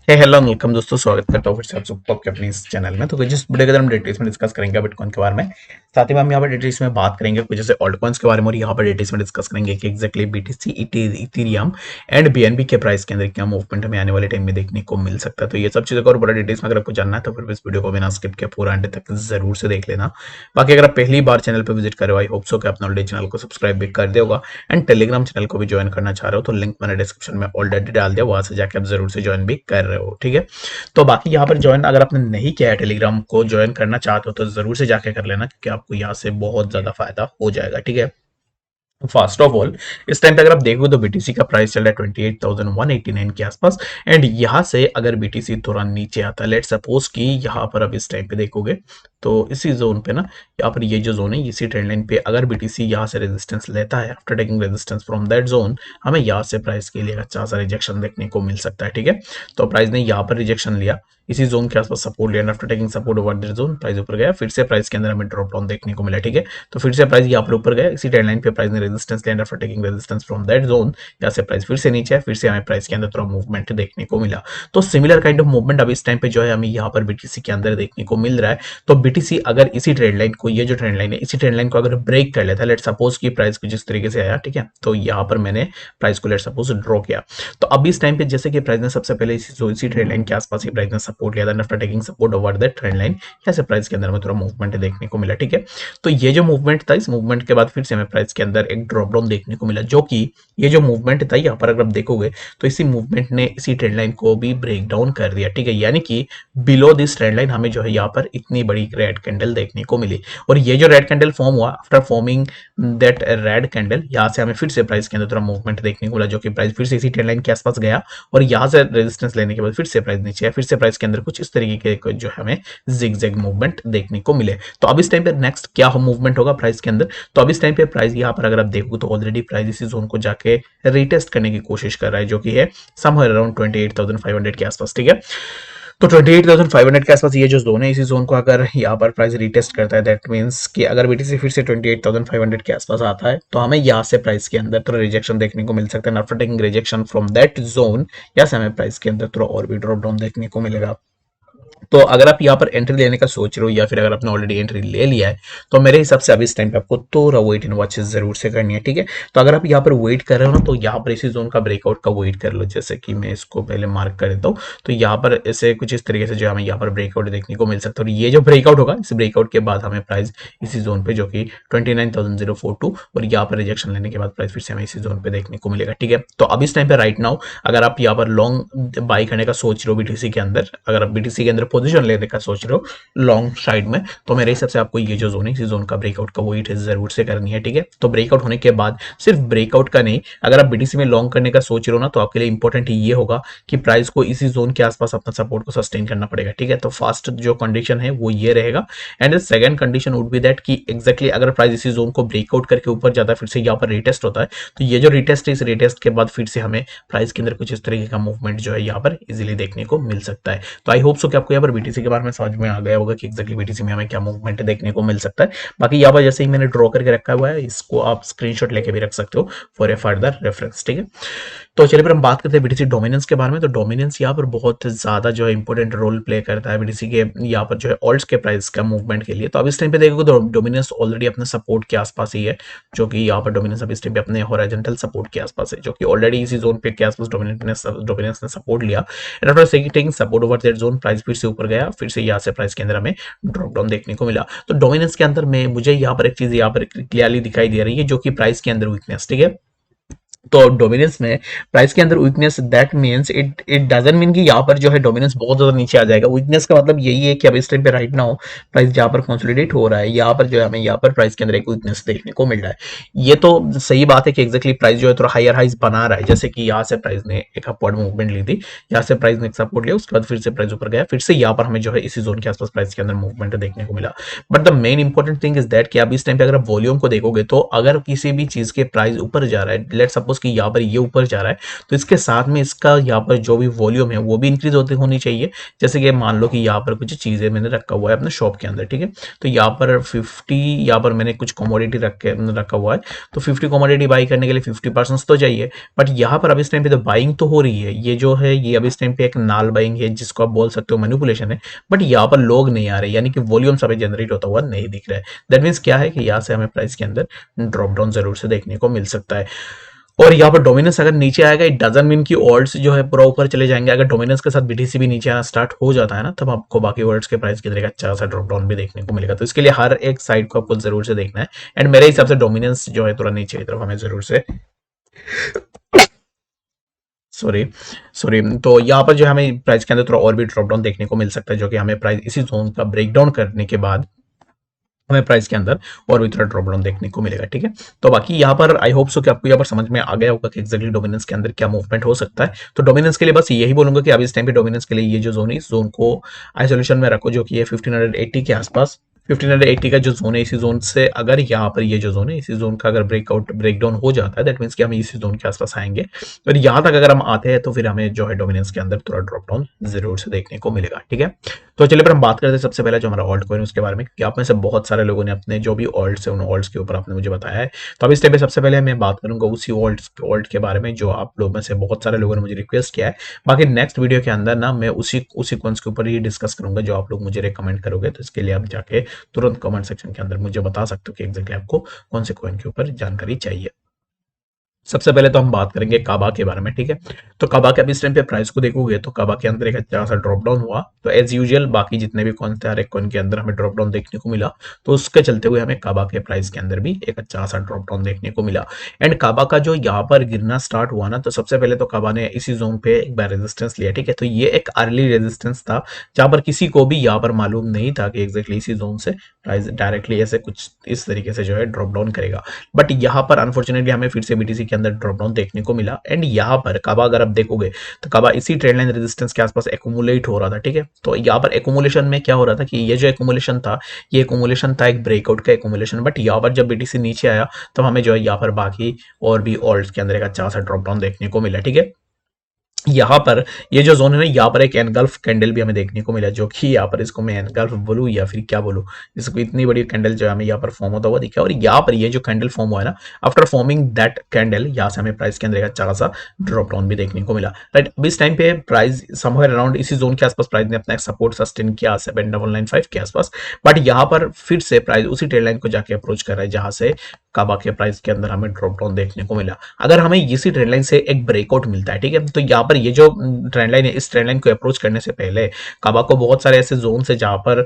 Hello welcome दोस्तों, स्वागत करता हूँ फिर से आप सबको आपके अपने इस चैनल में। तो जिस वीडियो के अंदर हम डिटेल्स में डिस्कस करेंगे बिटकॉइन के बारे में, साथ ही में हम यहाँ पर डिटेल्स में बात करेंगे कुछ जैसे ऑल्ट कॉइन्स के बारे में, और यहाँ पर डिटेल्स में डिस्कस करेंगे कि exactly BTC, Ethereum and BNB के प्राइस के अंदर क्या मूवमेंट हमें आने वाले टाइम में देखने को मिल सकता है। तो ये सब चीज़ों को और बड़ा डिटेल्स में अगर आपको जानना है तो फिर इस वीडियो को बिना स्किप के पूरा एंड तक जरूर से देख लेना। बाकी अगर आप पहली बार चैनल पर विजिट करे हो, आई होप सो कि आपने ऑलरेडी चैनल को सब्सक्राइब भी कर दिया होगा, एंड टेलीग्राम चैनल को भी ज्वाइन करना चाह रहे हो तो लिंक मैंने डिस्क्रिप्शन में ऑलरेडी डाल दिया, वहां से जाकर आप जरूर से ज्वाइन भी कर रहे हो। ठीक है, तो बाकी यहाँ पर ज्वाइन अगर आपने नहीं किया है, टेलीग्राम को ज्वाइन करना चाहते हो तो जरूर से जाके कर लेना, क्योंकि आपको यहाँ से बहुत ज्यादा फायदा हो जाएगा। ठीक है, फर्स्ट ऑफ ऑल इस टाइम पे अगर आप देखो तो बीटीसी का प्राइस चल रहा है 28,189 के आसपास, एंड यहाँ से अगर बीटीसी थोड़ा नीचे आता है, लेट सपोज कि यहाँ पर अब इस टाइम पे देखोगे तो इसी जोन पे ना, यहाँ पर ये जो जोन है इसी ट्रेंड लाइन पे अगर बीटीसी यहाँ से रेजिस्टेंस लेता है, after taking resistance from that zone, हमें यहाँ से प्राइस के लिए अच्छा सा रिजेक्शन देखने को मिल सकता है। ठीक है, तो प्राइस ने यहाँ पर रिजेक्शन लिया, इसी जोन के आसपास सपोर्ट लिया, after taking support over that zone price ऊपर गया, फिर से प्राइस के अंदर हमें ड्रॉप डाउन देखने को मिला। ठीक है, तो फिर से प्राइस यहाँ पर ऊपर गया, इसी ट्रेंड लाइन पे प्राइस ने रेजिस्टेंस लिया, after taking resistance from that zone यहाँ से प्राइस फिर से नीचे है, फिर से हमें प्राइस के अंदर थोड़ा मूवमेंट देखने को मिला। तो सिमिलर काइंड ऑफ मूवमेंट अभी इस टाइम पे जो है हमें यहाँ पर बीटीसी के अंदर देखने को मिल रहा है। तो बीटीसी अगर इसी ट्रेंड लाइन को, ये जो ट्रेंड लाइन है इसी ट्रेंड लाइन को अगर ब्रेक कर लेता है, लेट सपोज की प्राइस कुछ इस तरीके से आया, ठीक है, तो यहाँ पर मैंने प्राइस को लेट सपोज ड्रॉ किया, तो अभी इस टाइम पे जैसे कि प्राइस ने सबसे पहले इसी ट्रेंड लाइन के आसपास ही प्राइस ने सपोर्ट लिया था, after taking support over that trend line यहाँ से प्राइस के अंदर में थोड़ा मूवमेंट देखने को मिला। ठीक है, तो ये जो मूवमेंट था, इस मूवमेंट के बाद फिर से हमें प्राइस के अंदर एक ड्रॉप डाउन देखने को मिला, जो कि ये जो मूवमेंट था यहाँ पर अगर आप देखोगे तो इसी मूवमेंट ने इसी ट्रेंड लाइन को भी ब्रेक डाउन कर दिया। ठीक है, यानी कि बिलो दिस ट्रेंड लाइन हमें जो है यहाँ पर इतनी बड़ी रेड कैंडल देखने को मिली, और ये जो रेड कैंडल फॉर्म हुआ, after forming that red candle यहाँ से हमें फिर से प्राइस के अंदर थोड़ा मूवमेंट देखने को मिला, जो कि प्राइस फिर से इसी ट्रेंड लाइन के आसपास गया, और यहाँ से रेजिस्टेंस लेने के बाद फिर से प्राइस नीचे है, फिर से प्राइस के अंदर कुछ इस तरीके के जो हमें जिग मूवमेंट देखने को मिले। तो अब इस टाइम पे नेक्स्ट क्या मूवमेंट होगा प्राइस के अंदर, तो अब इस टाइम पे प्राइस यहाँ पर अगर आप देखो तो ऑलरेडी प्राइस इसी जोन को जाके रिटेस्ट करने की कोशिश कर रहा है, जो कि है समवेयर अराउंड 28,500 के आसपास। ठीक है, तो 28,500 के आसपास ये जो जोन है, इसी जोन को अगर यहाँ पर प्राइस रिटेस्ट करता है, दैट मीन्स कि अगर बीटीसी फिर से 28,500 के आसपास आता है तो हमें यहाँ से प्राइस के अंदर थोड़ा रिजेक्शन देखने को मिल सकता है, after taking rejection from that zone यहाँ से हमें प्राइस के अंदर थोड़ा और भी ड्रॉप डाउन देखने को मिलेगा। तो अगर आप यहाँ पर एंट्री लेने का सोच रहे हो, या फिर अगर आपने ऑलरेडी एंट्री ले लिया है, तो मेरे हिसाब से अभी इस टाइम पे आपको थोड़ा वेट एंड वॉच जरूर से करनी है। ठीक है, तो अगर आप यहाँ पर वेट कर रहे हो ना, तो यहाँ पर इसी जोन का ब्रेकआउट का वेट कर लो, जैसे कि मैं इसको पहले मार्क कर देता हूँ, तो यहाँ पर ऐसे कुछ इस तरीके से जो हमें यहाँ पर ब्रेकआउट देखने को मिल सकता है, और ये जो ब्रेकआउट होगा, इस ब्रेकआउट के बाद हमें प्राइस इसी जोन पे जो कि 29,042, और यहाँ पर रिजेक्शन लेने के बाद प्राइस फिर से हमें इसी जोन पे देखने को मिलेगा। ठीक है, तो अब इस टाइम पे राइट नाउ अगर आप यहाँ पर लॉन्ग बाई करने का सोच रहे हो बीटीसी के अंदर, अगर आप बीटीसी के अंदर पोजीशन लेने का सोच रहे हो लॉन्ग साइड में, तो मेरे हिसाब से आपको ये जो जोन है, इसी जोन का ब्रेकआउट का वेट जरूर से करनी है। ठीक है, तो ब्रेकआउट होने के बाद सिर्फ ब्रेकआउट का नहीं, अगर आप बीटीसी में लॉन्ग करने का सोच रहे हो ना, तो आपके लिए इंपॉर्टेंट ये होगा कि प्राइस को इसी जोन के आसपास अपना सपोर्ट को सस्टेन करना पड़ेगा। ठीक है, तो फर्स्ट जो कंडीशन है वो ये रहेगा, and the second condition would be that कि एग्जैक्टली अगर प्राइस इसी जोन को ब्रेकआउट करके ऊपर जाता है, फिर से यहाँ पर रिटेस्ट होता है, तो ये जो रिटेस्ट है, इस रिटेस्ट के बाद फिर से हमें प्राइस के अंदर कुछ इस तरीके का मूवमेंट जो है यहाँ पर इजीली देखने को मिल सकता है। तो आई होप सो कि आपको यहाँ पर बीटीसी के बारे में समझ में आ गया होगा कि एक्जैक्टली बीटीसी में हमें क्या मूवमेंट देखने को मिल सकता है। बाकी यहाँ पर जैसे ही मैंने ड्रॉ करके रखा हुआ है, इसको आप स्क्रीनशॉट लेके भी रख सकते हो फॉर ए फर्दर रेफरेंस। ठीक है, तो चलिए फिर हम बात करते हैं बीटीसी डोमिनेंस के बारे में। तो डोमिनेंस यहाँ पर बहुत ज्यादा जो है इंपॉर्टेंट रोल प्ले करता है बीटीसी के यहाँ पर जो है ऑल्ट्स के प्राइस का मूवमेंट के लिए। तो अब इस टाइम पे देखोगे तो डोमिनेंस ऑलरेडी अपने सपोर्ट के आसपास ही है, जो कि यहाँ पर डोमिनेंस अब इस टाइम पे अपने हॉरिजॉन्टल सपोर्ट के आसपास है, जो कि ऑलरेडी इसी जोन पे के आसपास डोमिनेंस ने सपोर्ट लिया, and after taking support over that zone price फिर से ऊपर गया, फिर से यहाँ से प्राइस के अंदर हमें ड्रॉप डाउन देखने को मिला। तो डोमिनेंस के अंदर में मुझे यहाँ पर एक चीज यहाँ पर क्लियरली दिखाई दे रही है, जो कि प्राइस के अंदर वीकनेस। ठीक है, तो डोमिनेंस में प्राइस के अंदर weakness, that means it it doesn't mean कि यहाँ पर जो है डोमिनेंस बहुत ज्यादा नीचे आ जाएगा। वीकनेस का मतलब यही है कि अब इस टाइम पे राइट नाउ प्राइस जहाँ पर कंसोलिडेट हो रहा है, यहाँ पर जो है हमें यहाँ पर प्राइस के अंदर एक वीकनेस देखने को मिल रहा है। ये तो सही बात है कि एक्जैक्टली प्राइस जो है थोड़ा हायर हाइज बना रहा है, जैसे कि यहाँ से प्राइस ने एक अपवर्ड मूवमेंट ली थी, यहाँ से प्राइस ने एक सपोर्ट लिया, उसके बाद फिर से प्राइस ऊपर गया, फिर से यहाँ पर हमें जो है इसी जोन के आसपास प्राइस के अंदर मूवमेंट देखने को मिला। But the main important thing is that कि अब इस टाइम पे अगर आप वॉल्यूम को देखोगे, तो अगर किसी भी चीज के प्राइस ऊपर जा रहा है, लेट सपोज कि यहाँ पर ये ऊपर जा रहा है तो इसके साथ में इसका यहाँ पर जो भी वॉल्यूम है वो भी इंक्रीज होती होनी चाहिए। जैसे कि मान लो कि यहाँ पर कुछ चीज़ें मैंने रखा हुआ है अपने शॉप के अंदर, ठीक है। तो यहाँ पर 50, यहाँ पर मैंने कुछ कमोडिटी रखा हुआ है, तो 50 कमोडिटी बाई करने के लिए 50% तो चाहिए। बट यहाँ पर अब इस टाइम पे तो बाइंग तो हो रही है, ये जो है ये अब इस टाइम पे एक नाल बाइंग है जिसको आप बोल सकते हो मैनिपुलेशन है। बट यहाँ पर लोग नहीं आ रहे, यानी कि वॉल्यूम सब जनरेट होता हुआ नहीं दिख रहा है। दैट मीन्स क्या है कि यहाँ से हमें प्राइस के अंदर ड्रॉप डाउन जरूर से देखने को मिल सकता है। और यहाँ पर डोमिनेंस अगर नीचे आएगा, इट डजंट मीन कि ऑल्ट्स जो है पूरा ऊपर चले जाएंगे। अगर डोमिनेंस के साथ बीटीसी भी नीचे आना स्टार्ट हो जाता है ना, तब आपको बाकी वर्ड्स के प्राइस की तरह अच्छा सा ड्रॉप डाउन भी देखने को मिलेगा। तो इसके लिए हर एक साइड को आपको जरूर से देखना है। एंड मेरे हिसाब से डोमिनेंस जो है थोड़ा नीचे की तरफ हमें जरूर से, सॉरी सॉरी, तो यहाँ पर जो हमें प्राइस के अंदर थोड़ा और भी ड्रॉप डाउन देखने को मिल सकता है, जो कि हमें प्राइस इसी जोन का ब्रेक डाउन करने के बाद हमें प्राइस के अंदर और भी थोड़ा ड्रॉप डाउन देखने को मिलेगा, ठीक है। तो बाकी यहाँ पर आई होप सो कि आपको यहाँ पर समझ में आ गया होगा कि एक्जैक्टली डोमिनेंस के अंदर क्या मूवमेंट हो सकता है। तो डोमिनेंस के लिए बस यही बोलूंगा कि अभी इस टाइम पे डोमिनेंस के लिए ये जो जोन है, इस जोन को आइसोलेशन में रखो, जो कि है 1580 के आसपास। 1580 का जो जोन है, इसी जोन से अगर यहाँ पर ये जो जोन है, इसी जोन का अगर ब्रेक डाउन हो जाता है, दैट मीन्स कि हम इसी जोन के आसपास आएंगे। और यहाँ तक अगर हम आते हैं तो फिर हमें जो है डोमिनेंस के अंदर थोड़ा ड्रॉप डाउन जरूर से देखने को मिलेगा, ठीक है। तो चलिए पर हम बात करते हैं सबसे पहले जो हमारा ऑल्ट कॉइन उसके बारे में, कि आप में से बहुत सारे लोगों ने अपने जो भी ऑल्ट्स है उन ऑल्ट्स के ऊपर आपने मुझे बताया है। तो अब इस टाइम पे सबसे पहले मैं बात करूंगा उसी ऑल्ट के बारे में जो आप लोग में से बहुत सारे लोगों ने मुझे रिक्वेस्ट किया है। बाकी नेक्स्ट वीडियो के अंदर ना मैं उसी उसी कॉइन्स के ऊपर ही डिस्कस करूंगा जो आप लोग मुझे रिकमेंड करोगे। तो इसके लिए आप जाके तुरंत कमेंट सेक्शन के अंदर मुझे बता सकते हो कि एग्जैक्टली आपको कौन से कॉइन के ऊपर जानकारी चाहिए। सबसे पहले तो हम बात करेंगे काबा के बारे में, ठीक है। तो काबा के अभी इस टाइम पे प्राइस को देखोगे तो काबा के अंदर एक अच्छा सा ड्रॉप डाउन हुआ। तो एज यूजुअल बाकी जितने भी कॉइन थे हर एक कॉइन के अंदर हमें ड्रॉप डाउन देखने को मिला। तो उसके चलते हुए हमें काबा के प्राइस के अंदर भी एक अच्छा सा ड्रॉप डाउन देखने को मिला। एंड काबा का जो यहाँ पर गिरना स्टार्ट हुआ ना, तो सबसे पहले तो काबा ने इसी जोन पे एक बार रेजिस्टेंस लिया, ठीक है। तो ये एक अर्ली रेजिस्टेंस था जहां पर किसी को भी यहाँ पर मालूम नहीं था कि एग्जैक्टली इसी जोन से प्राइस डायरेक्टली ऐसे कुछ इस तरीके से जो है ड्रॉप डाउन करेगा। बट यहाँ पर अनफॉर्चुनेटली हमें फिर से बीटीसी के अंदर ड्रॉप डाउन देखने को मिला। एंड यहाँ पर काबा अगर आप देखोगे तो काबा इसी ट्रेंड लाइन रेजिस्टेंस के आसपास एक्यूमुलेट हो रहा था, ठीक है। तो यहाँ पर एक्यूमुलेशन में क्या हो रहा था कि ये जो एक्यूमुलेशन था, ये एक्यूमुलेशन था एक ब्रेकआउट का एक्यूमुलेशन। बट यहाँ पर जब बीटीसी नीचे आया तब हमें जो है यहाँ पर बाकी और भी ऑल्ट्स के अंदर एक अच्छा सा ड्रॉप डाउन देखने को मिला, ठीक है। यहाँ पर ये जो जोन है ना, यहाँ पर एक एनगल्फ कैंडल भी हमें देखने को मिला, जो कि यहाँ पर इसको मैं एनगल्फ बोलूँ या फिर क्या बोलूँ, इसको इतनी बड़ी कैंडल जो हमें यहाँ पर फॉर्म होता हुआ दिखा। और यहाँ पर ये जो कैंडल फॉर्म हुआ है ना, आफ्टर फॉर्मिंग दैट कैंडल यहाँ से हमें प्राइस के अंदर एक अच्छा सा ड्रॉप डाउन भी देखने को मिला, राइट। अब इस टाइम पे प्राइस समवेयर अराउंड इसी जोन के आसपास प्राइस ने अपना एक सपोर्ट सस्टेन किया 7995 के आसपास। बट यहाँ पर फिर से प्राइस उसी ट्रेंड लाइन को जाके अप्रोच कर रहा है जहां से काबा के प्राइस के अंदर हमें ड्रॉप डाउन देखने को मिला। अगर हमें इसी ट्रेंड लाइन से एक ब्रेकआउट मिलता है, ठीक है, तो यहाँ पर ये जो ट्रेंड लाइन है, इस ट्रेंड लाइन को अप्रोच करने से पहले काबा को बहुत सारे ऐसे जोन से जहां पर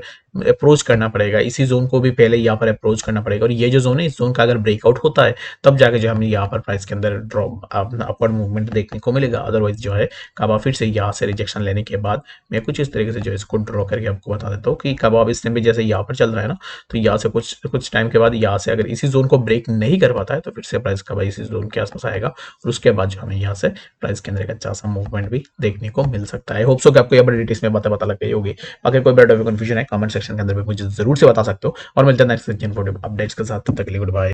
अप्रोच करना पड़ेगा। इसी जोन को भी पहले यहाँ पर अप्रोच करना पड़ेगा। और ये जो जोन है, इस जोन का अगर ब्रेकआउट होता है तब जाके जो हमें यहाँ पर प्राइस के अंदर ड्रॉप अपवर्ड मूवमेंट देखने को मिलेगा। अदरवाइज जो है काबा फिर से यहाँ से रिजेक्शन लेने के बाद मैं कुछ इस तरीके से जो इसको ड्रॉ करके आपको बता देता हूँ कि काबा अब इस टाइम पे जैसे यहाँ पर चल रहा है ना, तो यहाँ से कुछ टाइम के बाद यहाँ से अगर इसी जोन को ब्रेक नहीं कर पाता है तो फिर से प्राइस काबा इसी जोन के आसपास आएगा। और उसके बाद जो हमें यहाँ से प्राइस के अंदर एक अच्छा सा मूवमेंट भी देखने को मिल सकता है। होप सो कि आपको यहाँ पर डिटेल्स में बातें पता लग गई होगी। अगर कोई बड़ा कंफ्यूजन है कमेंट सेक्शन के अंदर भी मुझे जरूर से बता सकते हो। और मिलते हैं नेक्स्ट अपडेट्स के साथ, तब तक के लिए गुड बाय।